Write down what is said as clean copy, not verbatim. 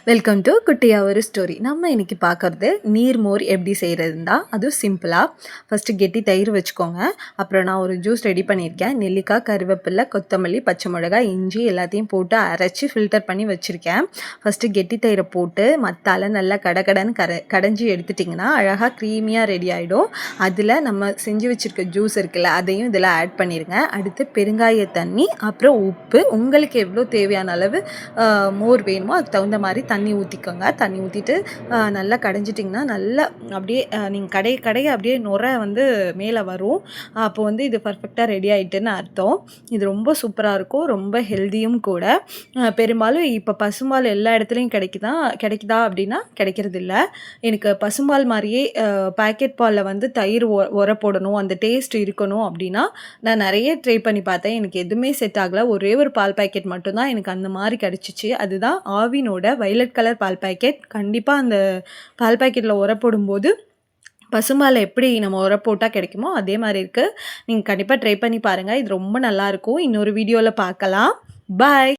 Welcome to குட்டியா ஒரு story. நம்ம இன்னைக்கு பார்க்குறது நீர்மோர் எப்படி செய்கிறதுன்னு தான். அதுவும் சிம்பிளாக ஃபஸ்ட்டு கெட்டி தயிர் வச்சுக்கோங்க. அப்புறம் நான் ஒரு ஜூஸ் ரெடி பண்ணியிருக்கேன். நெல்லிக்காய், கருவேப்பிலை, கொத்தமல்லி, பச்சை மிளகாய், இஞ்சி எல்லாத்தையும் போட்டு அரைச்சி ஃபில்டர் பண்ணி வச்சுருக்கேன். ஃபஸ்ட்டு கெட்டி தயிரை போட்டு மத்தால் நல்லா கடகடன்னு கடைஞ்சி எடுத்துட்டிங்கன்னா அழகாக க்ரீமியாக ரெடி ஆகிடும். அதில் நம்ம செஞ்சு வச்சுருக்க ஜூஸ் இருக்குல்ல, அதையும் இதில் ஆட் பண்ணிடுங்க. அடுத்து பெருங்காய தண்ணி, அப்புறம் உப்பு, உங்களுக்கு எவ்வளோ தேவையான அளவு மோர் வேணுமோ அதுக்கு தகுந்த மாதிரி தண்ணி ஊற்றிக்கோங்க. தண்ணி ஊற்றிட்டு நல்லா கடைஞ்சிட்டிங்கன்னா நல்லா அப்படியே நீங்கள் கடைய அப்படியே நுரை வந்து மேலே வரும். அப்போ வந்து இது பர்ஃபெக்டாக ரெடி ஆகிட்டுன்னு அர்த்தம். இது ரொம்ப சூப்பராக இருக்கும், ரொம்ப ஹெல்த்தியும் கூட. பெரும்பாலும் இப்போ பசும்பால் எல்லா இடத்துலையும் கிடைக்குதா அப்படின்னா கிடைக்கிறதில்ல. எனக்கு பசும்பால் மாதிரியே பேக்கெட் பாலில் வந்து தயிர் உர போடணும், அந்த டேஸ்ட் இருக்கணும் அப்படின்னா நான் நிறைய ட்ரை பண்ணி பார்த்தேன். எனக்கு எதுவுமே செட் ஆகலை. ஒரே ஒரு பால் பேக்கெட் மட்டும்தான் எனக்கு அந்த மாதிரி கிடச்சிச்சு. அதுதான் ஆவினோட வைலட் கலர் பால் பேக்கெட். கண்டிப்பாக அந்த பால் பேக்கெட்டில் உர போடும்போது பசும்பால் எப்படி நம்ம உர போட்டால் கிடைக்குமோ அதே மாதிரி இருக்குது. நீங்கள் கண்டிப்பாக ட்ரை பண்ணி பாருங்கள். இது ரொம்ப நல்லாயிருக்கும். இன்னொரு வீடியோவில் பார்க்கலாம். பாய்.